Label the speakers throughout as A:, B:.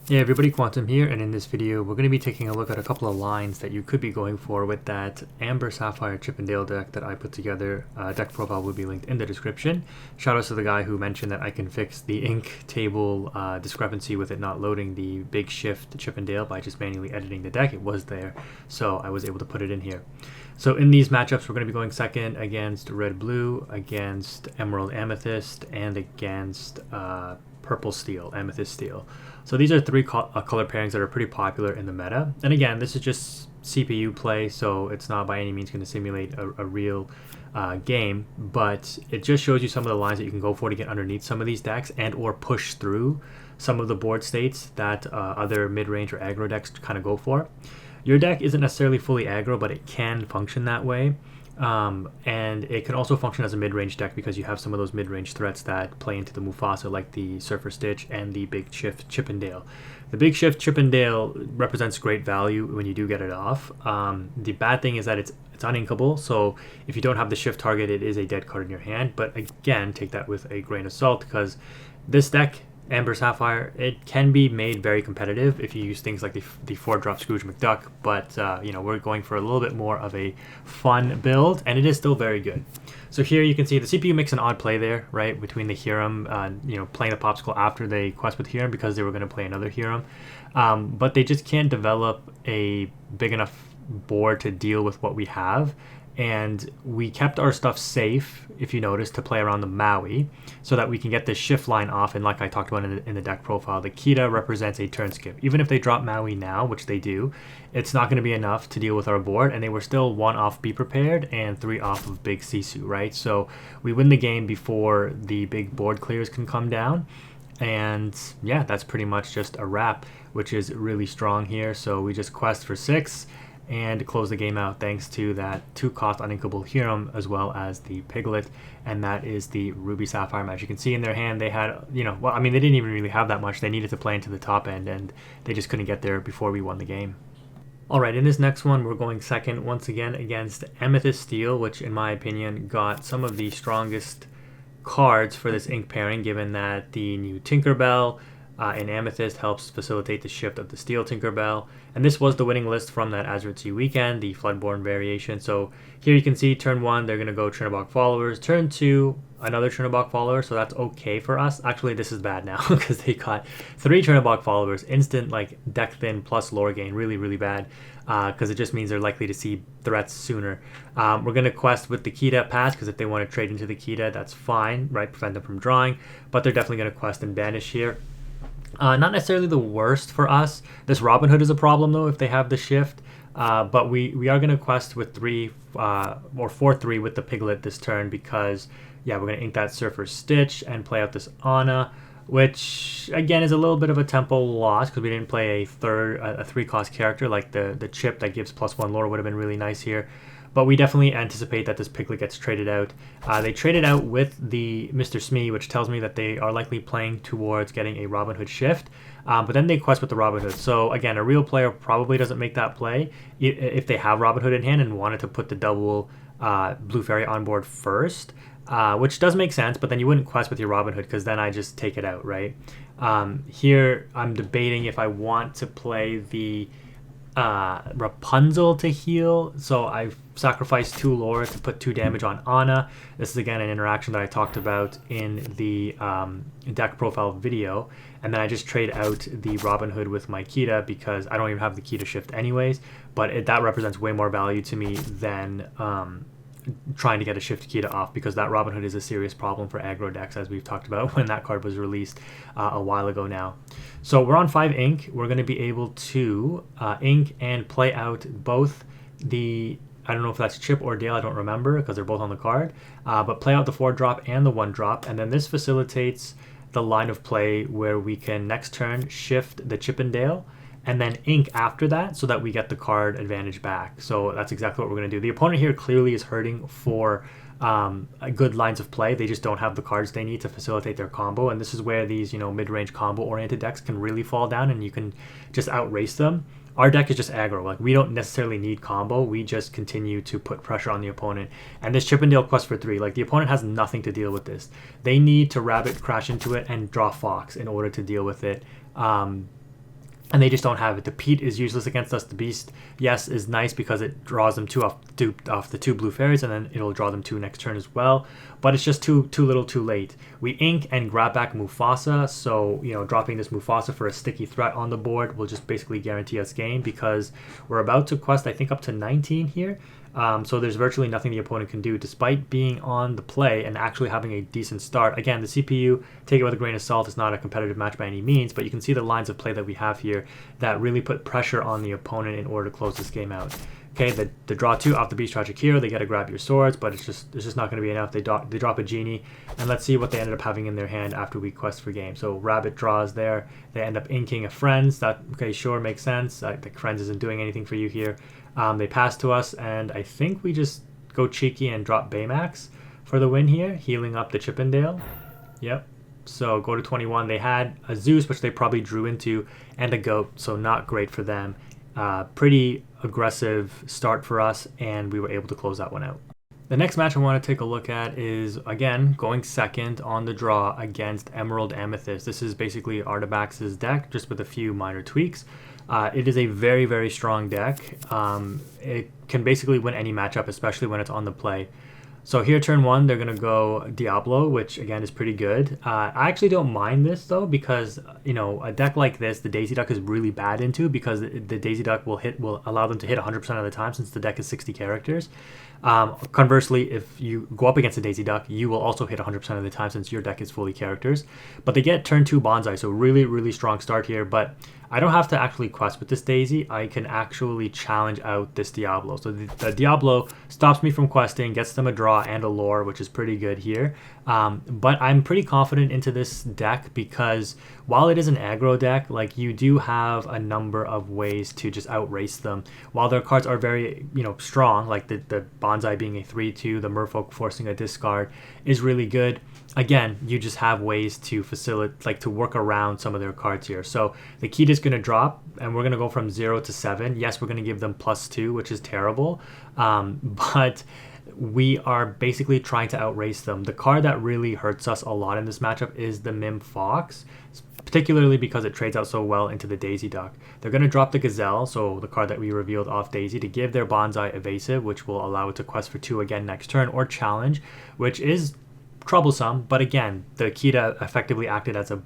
A: Hey everybody, Quantum here, and in this video we're going to be taking a look at a couple of lines that you could be going for with that Amber Sapphire Chippendale deck that I put together. Deck profile will be linked in the description. Shout out to the guy who mentioned that I can fix the ink table discrepancy with it not loading the big shift Chippendale by just manually editing the deck. It was there, so I was able to put it in here. So in these matchups we're going to be going second against Red Blue, against Emerald Amethyst, and against Purple Steel, Amethyst Steel. So these are three color pairings that are pretty popular in the meta. And again, this is just CPU play, so it's not by any means going to simulate a real game, but it just shows you some of the lines that you can go for to get underneath some of these decks and or push through some of the board states that other mid-range or aggro decks kind of go for. Your deck isn't necessarily fully aggro, but it can function that way. And it can also function as a mid-range deck because you have some of those mid-range threats that play into the Mufasa, like the Surfer Stitch and the Big Shift Chippendale. The Big Shift Chippendale represents great value when you do get it off. The bad thing is that it's uninkable, so if you don't have the shift target, it is a dead card in your hand. But again, take that with a grain of salt because this deck, Amber Sapphire, it can be made very competitive if you use things like the 4-drop Scrooge McDuck, but you know, we're going for a little bit more of a fun build, and it is still very good. So here you can see the CPU makes an odd play there, right, between the Hiram, you know, playing the Popsicle after they quest with Hiram because they were going to play another Hiram, but they just can't develop a big enough board to deal with what we have. And we kept our stuff safe, if you notice, to play around the Maui so that we can get this shift line off. And like I talked about in the deck profile, the Kita represents a turn skip. Even if they drop Maui now, which they do, it's not going to be enough to deal with our board. And they were still 1 off Be Prepared and 3 off of Big Sisu, right? So we win the game before the big board clears can come down. And yeah, that's pretty much just a wrap, which is really strong here. So we just quest for 6 and close the game out thanks to that 2-cost uninkable Hiram as well as the Piglet, and that is the Ruby Sapphire match. You can see in their hand they had, you know, well, I mean, they didn't even really have that much. They needed to play into the top end, and they just couldn't get there before we won the game. Alright, in this next one, we're going second once again against Amethyst Steel, which in my opinion got some of the strongest cards for this ink pairing, given that the new Tinkerbell in Amethyst helps facilitate the shift of the Steel Tinkerbell. And this was the winning list from that AZURITE weekend, the Floodborn variation. So here you can see turn 1, they're going to go Chernobog Followers. Turn 2, another Chernobog Follower, so that's okay for us. Actually, this is bad now because they got 3 Chernobog Followers, instant like deck thin plus lore gain, really, really bad. Because it just means they're likely to see threats sooner. We're going to quest with the Kita pass, because if they want to trade into the Kita, that's fine, right? Prevent them from drawing. But they're definitely going to quest and banish here. Not necessarily the worst for us. This Robin Hood is a problem though if they have the shift. But we are going to quest with 3 or 4-3 with the Piglet this turn because yeah, we're going to ink that Surfer Stitch and play out this Anna, which again is a little bit of a tempo loss because we didn't play a 3-cost character like the chip that gives +1 lore would have been really nice here. But we definitely anticipate that this Piglet gets traded out. They traded out with the Mr. Smee, which tells me that they are likely playing towards getting a Robin Hood shift. But then they quest with the Robin Hood. So again, a real player probably doesn't make that play if they have Robin Hood in hand and wanted to put the double Blue Fairy on board first, which does make sense. But then you wouldn't quest with your Robin Hood because then I just take it out, right? Here I'm debating if I want to play the Rapunzel to heal, so I sacrificed 2 lore to put 2 damage on Anna. This is again an interaction that I talked about in the deck profile video, and then I just trade out the Robin Hood with my Kita because I don't even have the Kita shift anyways, but that represents way more value to me than trying to get a shift Kita off, because that Robin Hood is a serious problem for aggro decks, as we've talked about when that card was released a while ago now. So we're on 5 ink. We're going to be able to ink and play out both the, I don't know if that's Chip or Dale, I don't remember because they're both on the card, but play out the 4-drop and the 1-drop, and then this facilitates the line of play where we can next turn shift the Chippendale and then ink after that so that we get the card advantage back. So that's exactly what we're going to do. The opponent here clearly is hurting for good lines of play. They just don't have the cards they need to facilitate their combo, and this is where these, you know, mid-range combo-oriented decks can really fall down and you can just outrace them. Our deck is just aggro. Like, we don't necessarily need combo. We just continue to put pressure on the opponent. And this Chippendale quest for 3, like, the opponent has nothing to deal with this. They need to rabbit crash into it and draw Fox in order to deal with it. and they just don't have it. The Pete is useless against us. The Beast, yes, is nice because it draws them two off the 2 blue fairies, and then it'll draw them 2 next turn as well. But it's just too little, too late. We ink and grab back Mufasa, so dropping this Mufasa for a sticky threat on the board will just basically guarantee us game, because we're about to quest, I think, up to 19 here. So there's virtually nothing the opponent can do, despite being on the play and actually having a decent start. Again, the CPU, take it with a grain of salt, it's not a competitive match by any means, but you can see the lines of play that we have here that really put pressure on the opponent in order to close this game out. Okay, the draw 2 off the Beast Tragic Hero, they got to grab your swords, but it's just not going to be enough. They drop a genie, and let's see what they ended up having in their hand after we quest for game. So Rabbit draws there. They end up inking a Friends. That, okay, sure, makes sense. The Friends isn't doing anything for you here. They pass to us, and I think we just go cheeky and drop Baymax for the win here, healing up the Chippendale. Yep. So go to 21. They had a Zeus, which they probably drew into, and a Goat, so not great for them. Pretty aggressive start for us, and we were able to close that one out. The next match I want to take a look at is, again, going second on the draw against Emerald Amethyst. This is basically Artabax's deck, just with a few minor tweaks. It is a very, very strong deck. It can basically win any matchup, especially when it's on the play. So here, turn 1, they're going to go Diablo, which again is pretty good. I actually don't mind this though, because a deck like this, the Daisy Duck is really bad into, because the Daisy Duck will allow them to hit 100% of the time, since the deck is 60 characters. Conversely, if you go up against a Daisy Duck, you will also hit 100% of the time, since your deck is fully characters. But they get turn 2 Bonsai, so really, really strong start here. But I don't have to actually quest with this Daisy. I can actually challenge out this Diablo. So the Diablo stops me from questing, gets them a draw and a lore, which is pretty good here. But I'm pretty confident into this deck, because while it is an aggro deck, like, you do have a number of ways to just outrace them. While their cards are very strong, like the Bonsai being a 3/2, the Merfolk forcing a discard is really good. Again, you just have ways to facilitate, like, to work around some of their cards here. So the Key is going to drop, and we're going to go from 0 to 7. Yes, we're going to give them +2, which is terrible, but we are basically trying to outrace them. The card that really hurts us a lot in this matchup is the Mim Fox, particularly because it trades out so well into the Daisy Duck. They're going to drop the Gazelle, so the card that we revealed off Daisy, to give their Bonsai evasive, which will allow it to quest for 2 again next turn, or challenge, which is troublesome. But again, the Kita effectively acted as a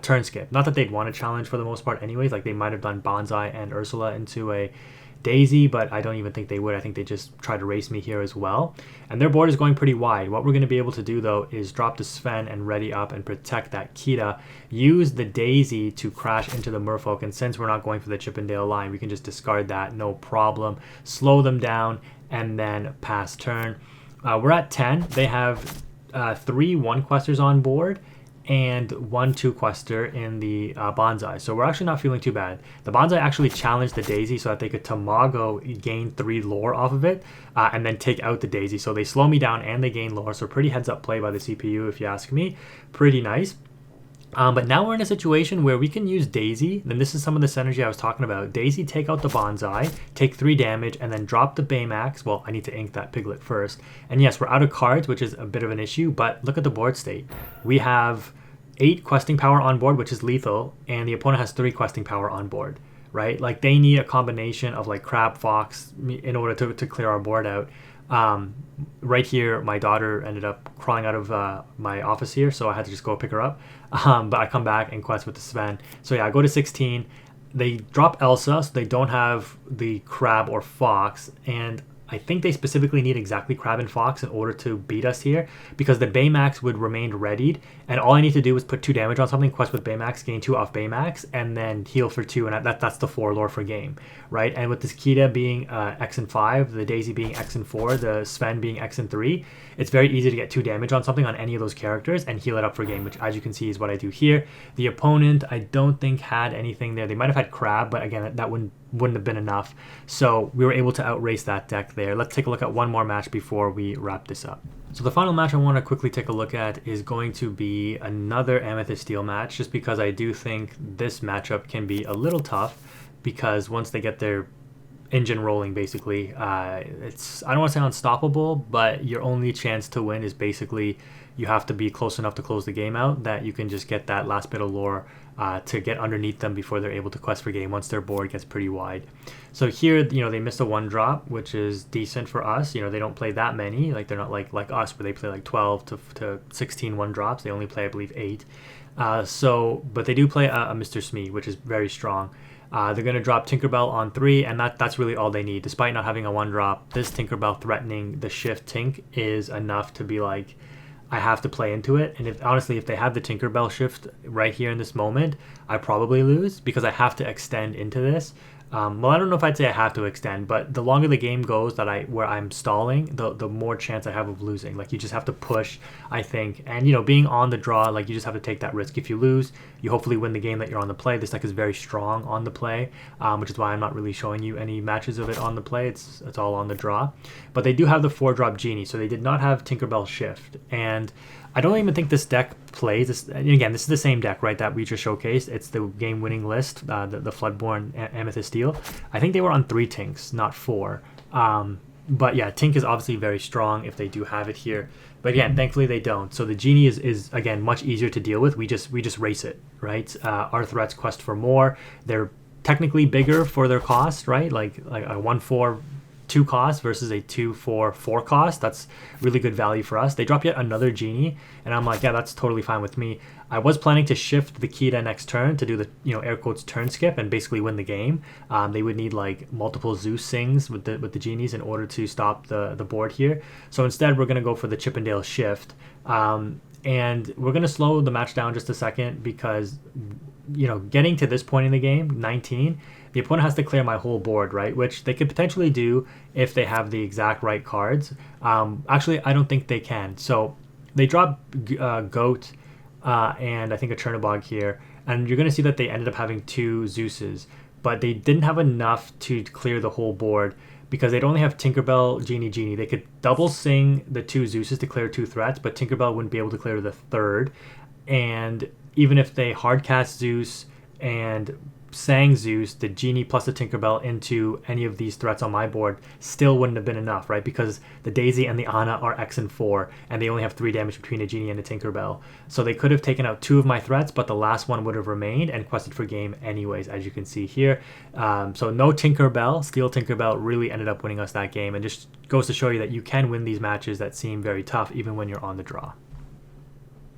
A: turn skip. Not that they'd want to challenge for the most part anyways, like they might have done Bonsai and Ursula into a Daisy, but I don't even think they would. I think they just try to race me here as well. And their board is going pretty wide. What we're going to be able to do though is drop the Sven and ready up and protect that Kita, use the Daisy to crash into the Merfolk, and since we're not going for the Chippendale line, we can just discard that, no problem, slow them down, and then pass turn. We're at 10. They have 3 1-questers on board and 1 2-quester in the Bonsai. So we're actually not feeling too bad. The Bonsai actually challenged the Daisy so that they could Tamago gain 3 lore off of it, and then take out the Daisy. So they slow me down and they gain lore. So pretty heads up play by the CPU, if you ask me. Pretty nice. But now we're in a situation where we can use Daisy, and this is some of the synergy I was talking about. Daisy, take out the Bonsai, take 3 damage, and then drop the Baymax. Well, I need to ink that Piglet first. And yes, we're out of cards, which is a bit of an issue, but look at the board state. We have 8 questing power on board, which is lethal, and the opponent has 3 questing power on board, right? Like, they need a combination of like Crab, Fox in order to clear our board out. Right here, my daughter ended up crawling out of my office here, so I had to just go pick her up. But I come back and quest with the Sven. So yeah, I go to 16. They drop Elsa, so they don't have the Crab or Fox, and I think they specifically need exactly Crab and Fox in order to beat us here, because the Baymax would remain readied, and all I need to do is put 2 damage on something, quest with Baymax, gain 2 off Baymax, and then heal for 2, and that's the 4 lore for game, right? And with this Kita being X and 5, the Daisy being X and 4, the Sven being X and 3, it's very easy to get 2 damage on something on any of those characters and heal it up for game, which, as you can see, is what I do here. The opponent, I don't think, had anything there. They might have had Crab, but again, that wouldn't have been enough. So we were able to outrace that deck there. Let's take a look at one more match before we wrap this up. So the final match I want to quickly take a look at is going to be another Amethyst Steel match, just because I do think this matchup can be a little tough, because once they get their engine rolling basically. It's, I don't want to say unstoppable, but your only chance to win is basically you have to be close enough to close the game out that you can just get that last bit of lore to get underneath them before they're able to quest for game once their board gets pretty wide. So here, they missed a 1-drop, which is decent for us. They don't play that many. Like, they're not like us where they play like 12 to 16 1-drops. They only play, I believe, 8. But they do play a Mr. Smee, which is very strong. They're going to drop Tinkerbell on 3, and that's really all they need. Despite not having a 1-drop, this Tinkerbell threatening the shift Tink is enough to be like, I have to play into it. And honestly, if they have the Tinkerbell shift right here in this moment, I probably lose because I have to extend into this. Well, I don't know if I'd say I have to extend, but the longer the game goes where I'm stalling, the more chance I have of losing. Like, you just have to push, I think. And, being on the draw, like, you just have to take that risk. If you lose, you hopefully win the game that you're on the play. This deck is very strong on the play, which is why I'm not really showing you any matches of it on the play. It's all on the draw. But they do have the 4-drop Genie, so they did not have Tinkerbell Shift. And I don't even think this deck plays this. Again, this is the same deck, right, that we just showcased. It's the game-winning list, the Floodborn Amethyst Steel. I think they were on 3 Tinks, not 4. But yeah, Tink is obviously very strong if they do have it here. But again, thankfully they don't. So the Genie is again much easier to deal with. We just race it, right? Our threats quest for more. They're technically bigger for their cost, right? Like a 1/4 2 cost versus a 2/4 4 cost. That's really good value for us. They drop yet another Genie, and I'm like, yeah, that's totally fine with me. I was planning to shift the Kita next turn to do the air quotes turn skip and basically win the game. They would need like multiple Zeus Sings with the Genies in order to stop the board here. So instead, we're gonna go for the Chippendale shift, and we're gonna slow the match down just a second because getting to this point in the game, 19. The opponent has to clear my whole board, right? Which they could potentially do if they have the exact right cards. Actually, I don't think they can. So they drop Goat and I think a Chernobog here. And you're going to see that they ended up having 2 Zeuses. But they didn't have enough to clear the whole board because they'd only have Tinkerbell, Genie. They could double sing the 2 Zeuses to clear 2 threats, but Tinkerbell wouldn't be able to clear the 3rd. And even if they hardcast Zeus and sang Zeus, the Genie plus the Tinkerbell into any of these threats on my board still wouldn't have been enough, right? Because the Daisy and the Anna are X and 4, and they only have 3 damage between a Genie and a Tinkerbell. So they could have taken out 2 of my threats, but the last one would have remained and quested for game anyways, as you can see here. So no Tinkerbell. Steel Tinkerbell really ended up winning us that game, and just goes to show you that you can win these matches that seem very tough even when you're on the draw.